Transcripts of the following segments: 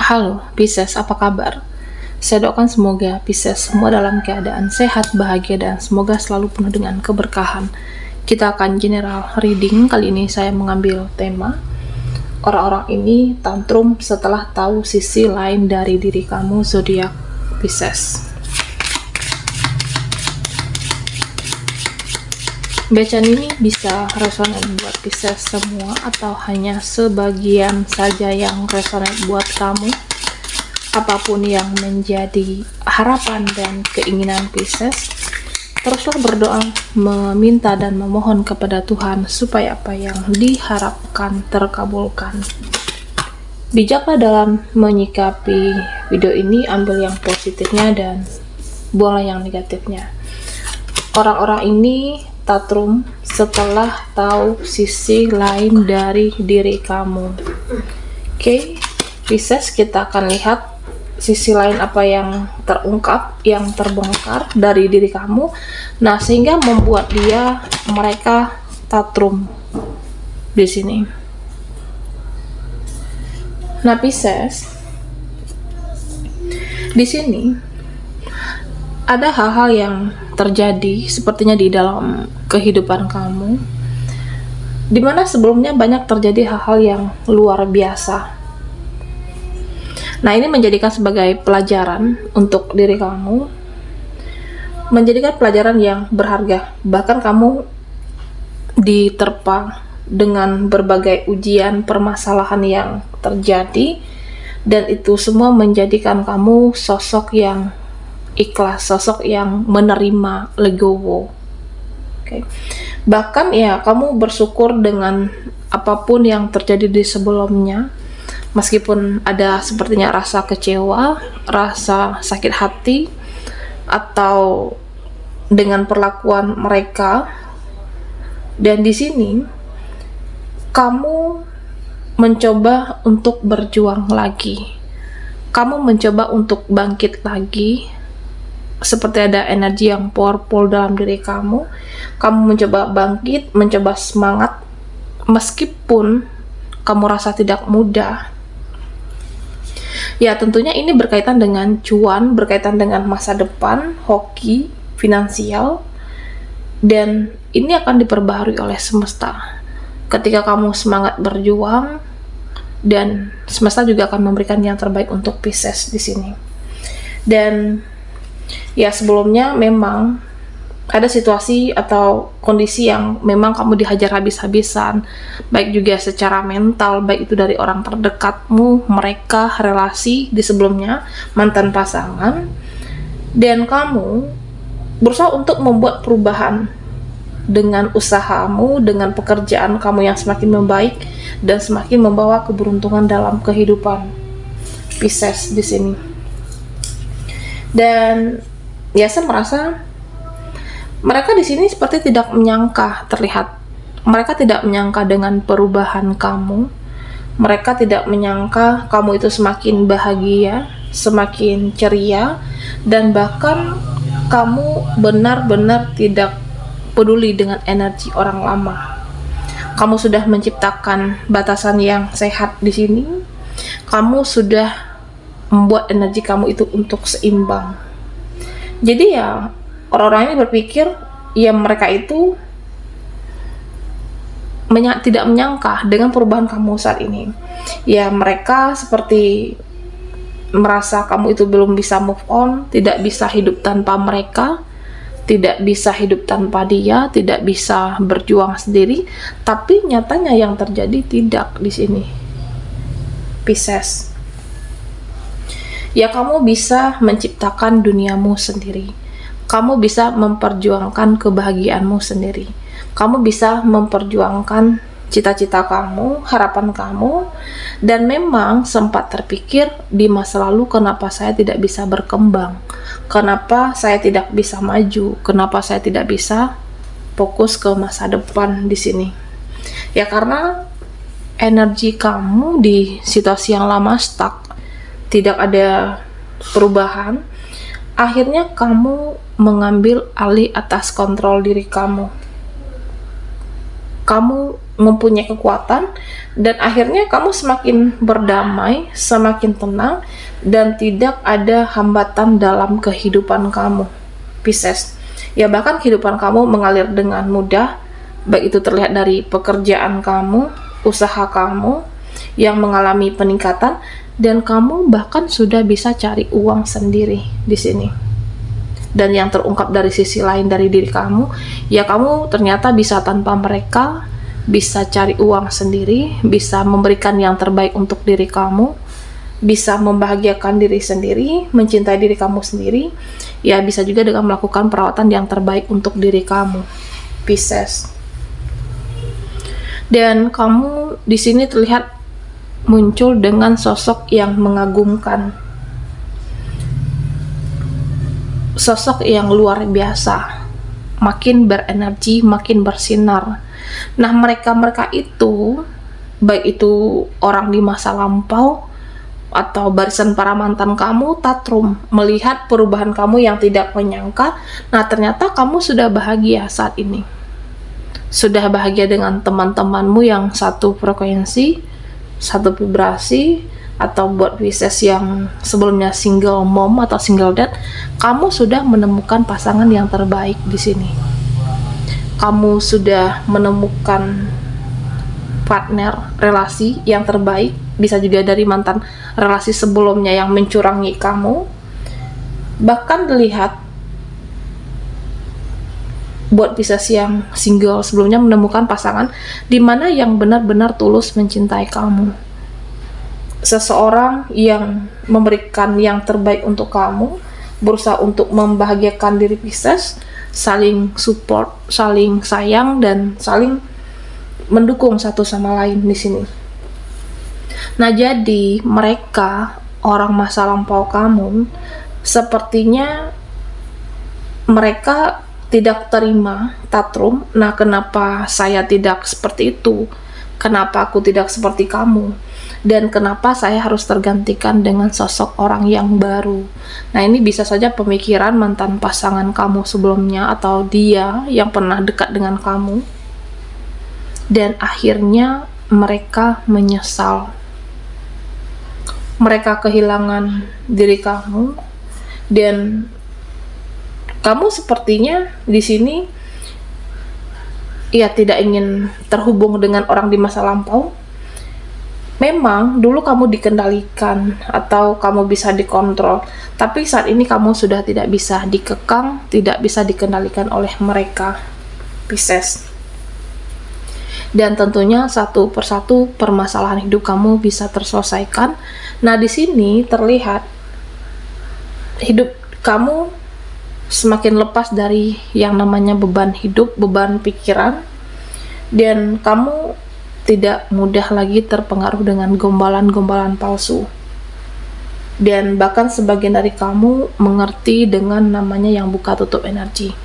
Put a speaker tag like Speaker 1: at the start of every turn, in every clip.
Speaker 1: Halo, Pisces, apa kabar? Saya doakan semoga Pisces semua dalam keadaan sehat, bahagia, dan semoga selalu penuh dengan keberkahan. Kita akan general reading. Kali ini saya mengambil tema orang-orang ini tantrum setelah tahu sisi lain dari diri kamu, zodiak Pisces. Bacaan ini bisa resonan buat Pisces semua atau hanya sebagian saja yang resonan buat kamu. Apapun yang menjadi harapan dan keinginan Pisces, teruslah berdoa, meminta dan memohon kepada Tuhan supaya apa yang diharapkan terkabulkan. Bijaklah dalam menyikapi video ini, ambil yang positifnya dan buanglah yang negatifnya. Orang-orang ini tantrum setelah tahu sisi lain dari diri kamu. Oke, Pisces, kita akan lihat sisi lain apa yang terungkap, yang terbongkar dari diri kamu. Nah, sehingga membuat mereka tantrum di sini. Nah, Pisces, di sini ada hal-hal yang terjadi sepertinya di dalam kehidupan kamu, dimana sebelumnya banyak terjadi hal-hal yang luar biasa. Nah, ini menjadikan sebagai pelajaran untuk diri kamu, menjadikan pelajaran yang berharga. Bahkan kamu diterpa dengan berbagai ujian, permasalahan yang terjadi, dan itu semua menjadikan kamu sosok yang ikhlas, sosok yang menerima, legowo. Okay. Bahkan ya, kamu bersyukur dengan apapun yang terjadi di sebelumnya, meskipun ada sepertinya rasa kecewa, rasa sakit hati, atau dengan perlakuan mereka. Dan di sini kamu mencoba untuk berjuang lagi, kamu mencoba untuk bangkit lagi. Seperti ada energi yang powerful dalam diri kamu. Kamu mencoba bangkit, mencoba semangat, meskipun kamu rasa tidak mudah. Ya, tentunya ini berkaitan dengan cuan, berkaitan dengan masa depan, hoki, finansial, dan ini akan diperbaharui oleh semesta. Ketika kamu semangat berjuang, dan semesta juga akan memberikan yang terbaik untuk Pisces di sini. Dan ya, sebelumnya memang ada situasi atau kondisi yang memang kamu dihajar habis-habisan, baik juga secara mental, baik itu dari orang terdekatmu, mereka, relasi di sebelumnya, mantan pasangan, dan kamu berusaha untuk membuat perubahan dengan usahamu, dengan pekerjaan kamu yang semakin membaik dan semakin membawa keberuntungan dalam kehidupan Pisces di sini. Dan ya, saya merasa mereka di sini seperti tidak menyangka, terlihat mereka tidak menyangka dengan perubahan kamu. Mereka tidak menyangka kamu itu semakin bahagia, semakin ceria, dan bahkan kamu benar-benar tidak peduli dengan energi orang lama. Kamu sudah menciptakan batasan yang sehat di sini. Kamu sudah membuat energi kamu itu untuk seimbang. Jadi ya, orang-orang ini berpikir ya mereka itu tidak menyangka dengan perubahan kamu saat ini. Ya, mereka seperti merasa kamu itu belum bisa move on, tidak bisa hidup tanpa mereka, tidak bisa hidup tanpa dia, tidak bisa berjuang sendiri. Tapi nyatanya yang terjadi tidak di sini, Pisces. Ya, kamu bisa menciptakan duniamu sendiri. Kamu bisa memperjuangkan kebahagiaanmu sendiri. Kamu bisa memperjuangkan cita-cita kamu, harapan kamu. Dan memang sempat terpikir di masa lalu, kenapa saya tidak bisa berkembang? Kenapa saya tidak bisa maju? Kenapa saya tidak bisa fokus ke masa depan di sini? Ya, karena energi kamu di situasi yang lama stuck, tidak ada perubahan. Akhirnya kamu mengambil alih atas kontrol diri kamu. Kamu mempunyai kekuatan, dan akhirnya kamu semakin berdamai, semakin tenang, dan tidak ada hambatan dalam kehidupan kamu, Pisces. Ya, bahkan kehidupan kamu mengalir dengan mudah, baik itu terlihat dari pekerjaan kamu, usaha kamu yang mengalami peningkatan, dan kamu bahkan sudah bisa cari uang sendiri di sini. Dan yang terungkap dari sisi lain dari diri kamu, ya kamu ternyata bisa tanpa mereka, bisa cari uang sendiri, bisa memberikan yang terbaik untuk diri kamu, bisa membahagiakan diri sendiri, mencintai diri kamu sendiri, ya bisa juga dengan melakukan perawatan yang terbaik untuk diri kamu, Pisces. Dan kamu di sini terlihat muncul dengan sosok yang mengagumkan, sosok yang luar biasa, makin berenergi, makin bersinar. Nah, mereka itu, baik itu orang di masa lampau atau barisan para mantan kamu, tatrum melihat perubahan kamu yang tidak menyangka. Nah, ternyata kamu sudah bahagia saat ini, sudah bahagia dengan teman-temanmu yang satu frekuensi, satu vibrasi. Atau buat Pisces yang sebelumnya single mom atau single dad, kamu sudah menemukan pasangan yang terbaik di sini. Kamu sudah menemukan partner relasi yang terbaik, bisa juga dari mantan relasi sebelumnya yang mencurangi kamu. Bahkan dilihat buat Pisces yang single sebelumnya menemukan pasangan di mana yang benar-benar tulus mencintai kamu. Seseorang yang memberikan yang terbaik untuk kamu, berusaha untuk membahagiakan diri Pisces, saling support, saling sayang, dan saling mendukung satu sama lain di sini. Nah, jadi mereka, orang masa lampau kamu, sepertinya mereka tidak terima, tatrum. Nah, kenapa saya tidak seperti itu? Kenapa aku tidak seperti kamu? Dan kenapa saya harus tergantikan dengan sosok orang yang baru? Nah, ini bisa saja pemikiran mantan pasangan kamu sebelumnya, atau dia yang pernah dekat dengan kamu, dan akhirnya mereka menyesal. Mereka kehilangan diri kamu, dan kamu sepertinya di sini ya tidak ingin terhubung dengan orang di masa lampau. Memang dulu kamu dikendalikan atau kamu bisa dikontrol, tapi saat ini kamu sudah tidak bisa dikekang, tidak bisa dikendalikan oleh mereka, Pisces. Dan tentunya satu persatu permasalahan hidup kamu bisa terselesaikan. Nah, di sini terlihat hidup kamu semakin lepas dari yang namanya beban hidup, beban pikiran, dan kamu tidak mudah lagi terpengaruh dengan gombalan-gombalan palsu. Dan bahkan sebagian dari kamu mengerti dengan namanya yang buka tutup energi.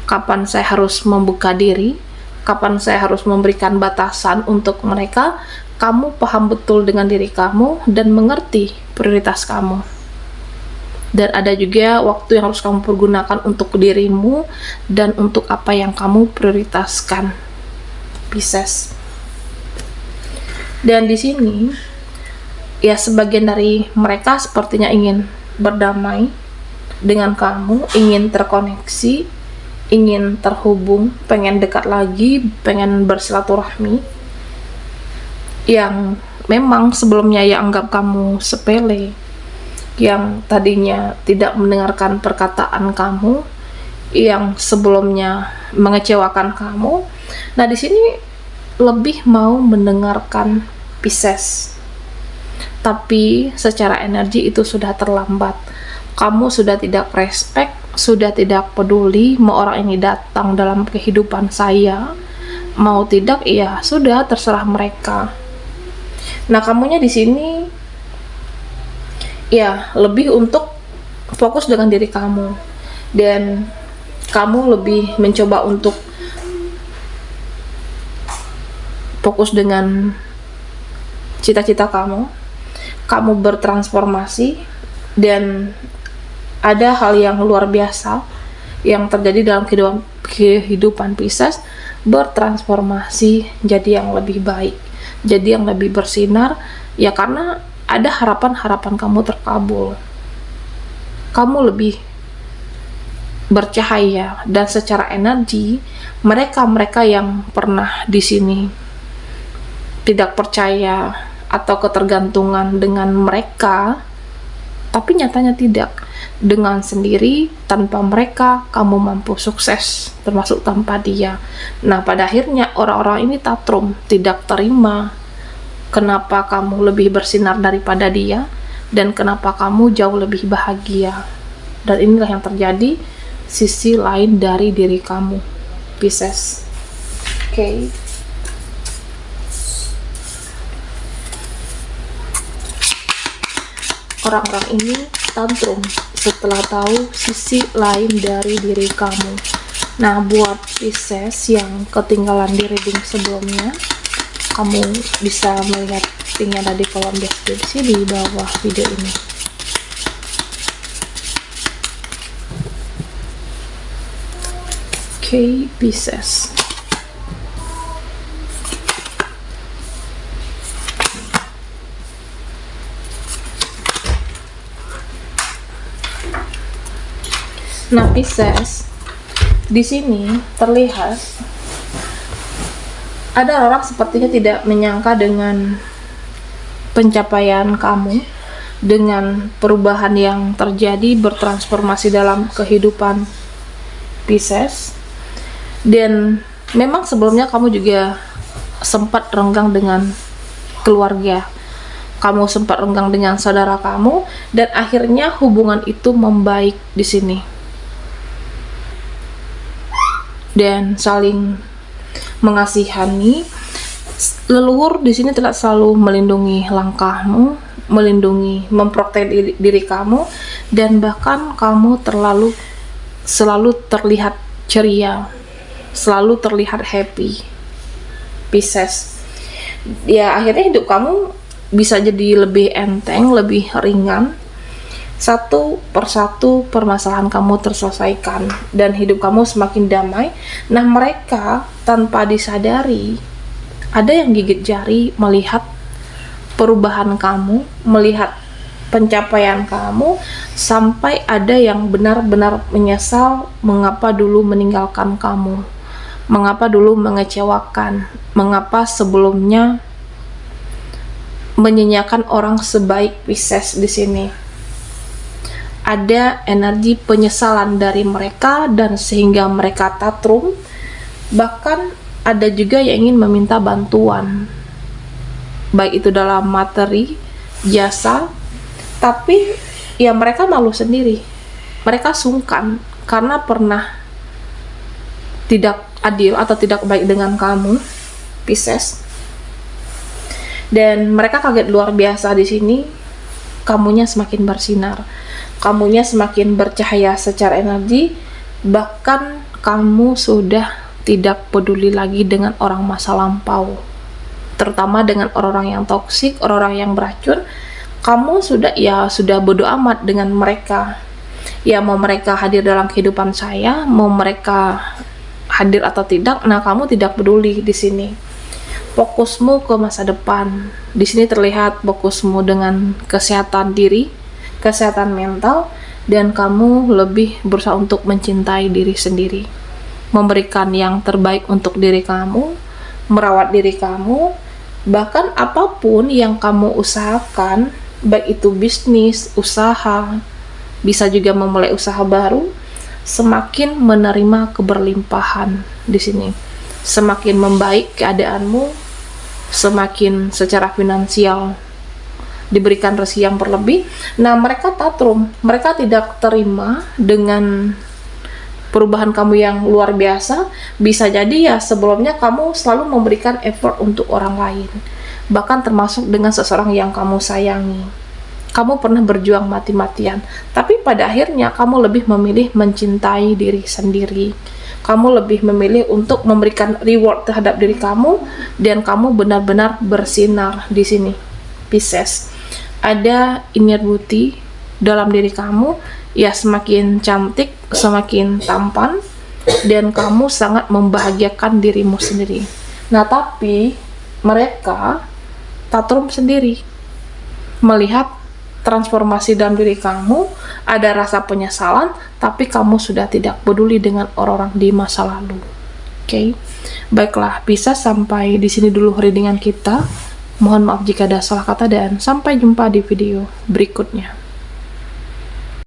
Speaker 1: Kapan saya harus membuka diri, kapan saya harus memberikan batasan untuk mereka. Kamu paham betul dengan diri kamu dan mengerti prioritas kamu. Dan ada juga waktu yang harus kamu pergunakan untuk dirimu dan untuk apa yang kamu prioritaskan, Pisces. Dan di sini ya sebagian dari mereka sepertinya ingin berdamai dengan kamu, ingin terkoneksi, ingin terhubung, pengen dekat lagi, pengen bersilaturahmi, yang memang sebelumnya ya anggap kamu sepele, yang tadinya tidak mendengarkan perkataan kamu, yang sebelumnya mengecewakan kamu. Nah, di sini lebih mau mendengarkan Pisces, tapi secara energi itu sudah terlambat. Kamu sudah tidak respect, sudah tidak peduli mau orang ini datang dalam kehidupan saya, mau tidak ya sudah terserah mereka. Nah, kamunya di sini ya lebih untuk fokus dengan diri kamu, dan kamu lebih mencoba untuk fokus dengan cita-cita kamu bertransformasi, dan ada hal yang luar biasa yang terjadi dalam kehidupan Pisces. bertransformasi jadi yang lebih baik, jadi yang lebih bersinar, ya karena ada harapan-harapan kamu terkabul. Kamu lebih bercahaya, dan secara energi mereka-mereka yang pernah di sini tidak percaya atau ketergantungan dengan mereka, tapi nyatanya tidak. Dengan sendiri, tanpa mereka, kamu mampu sukses, termasuk tanpa dia. Nah, pada akhirnya orang-orang ini tatrum, tidak terima kenapa kamu lebih bersinar daripada dia, dan kenapa kamu jauh lebih bahagia. Dan inilah yang terjadi, sisi lain dari diri kamu, Pisces. Oke. Orang-orang ini tantrum setelah tahu sisi lain dari diri kamu. Nah, buat Pisces yang ketinggalan di reading sebelumnya, kamu bisa melihat linknya ada di kolom deskripsi di bawah video ini. Oke, Pisces. Nah, Pisces, di sini terlihat ada orang sepertinya tidak menyangka dengan pencapaian kamu, dengan perubahan yang terjadi, bertransformasi dalam kehidupan Pisces. Dan memang sebelumnya kamu juga sempat renggang dengan keluarga, kamu sempat renggang dengan saudara kamu, dan akhirnya hubungan itu membaik di sini. Dan saling mengasihani. Leluhur di sini telah selalu melindungi langkahmu, melindungi, memprotek diri kamu, dan bahkan kamu selalu terlihat ceria, selalu terlihat happy, Pisces. Ya, akhirnya hidup kamu bisa jadi lebih enteng, lebih ringan. Satu persatu permasalahan kamu terselesaikan dan hidup kamu semakin damai. Nah, mereka tanpa disadari ada yang gigit jari melihat perubahan kamu, melihat pencapaian kamu, sampai ada yang benar-benar menyesal mengapa dulu meninggalkan kamu, mengapa dulu mengecewakan, mengapa sebelumnya menyanyiakan orang sebaik Pisces di sini. Ada energi penyesalan dari mereka, dan sehingga mereka tatrum. Bahkan ada juga yang ingin meminta bantuan, baik itu dalam materi, jasa, tapi ya mereka malu sendiri, mereka sungkan karena pernah tidak adil atau tidak baik dengan kamu, Pisces. Dan mereka kaget luar biasa di sini. Kamunya semakin bersinar, kamunya semakin bercahaya secara energi, bahkan kamu sudah tidak peduli lagi dengan orang masa lampau, terutama dengan orang-orang yang toksik, orang-orang yang beracun. Kamu sudah bodo amat dengan mereka. Ya, mau mereka hadir dalam kehidupan saya, mau mereka hadir atau tidak, nah kamu tidak peduli di sini. Fokusmu ke masa depan. Di sini terlihat fokusmu dengan kesehatan diri, kesehatan mental, dan kamu lebih berusaha untuk mencintai diri sendiri, memberikan yang terbaik untuk diri kamu, merawat diri kamu. Bahkan apapun yang kamu usahakan, baik itu bisnis, usaha, bisa juga memulai usaha baru, semakin menerima keberlimpahan di sini. Semakin membaik keadaanmu, semakin secara finansial diberikan rezeki yang berlebih. Nah, mereka tatrum, mereka tidak terima dengan perubahan kamu yang luar biasa. Bisa jadi ya sebelumnya kamu selalu memberikan effort untuk orang lain, bahkan termasuk dengan seseorang yang kamu sayangi. Kamu pernah berjuang mati-matian, tapi pada akhirnya kamu lebih memilih mencintai diri sendiri. Kamu lebih memilih untuk memberikan reward terhadap diri kamu, dan kamu benar-benar bersinar di sini, Pisces. Ada inner beauty dalam diri kamu, ya semakin cantik, semakin tampan, dan kamu sangat membahagiakan dirimu sendiri. Nah, tapi mereka Tatrum sendiri melihat transformasi dalam diri kamu, ada rasa penyesalan, tapi kamu sudah tidak peduli dengan orang-orang di masa lalu. Oke, baiklah, bisa sampai di sini dulu readingan kita. Mohon maaf jika ada salah kata dan sampai jumpa di video berikutnya.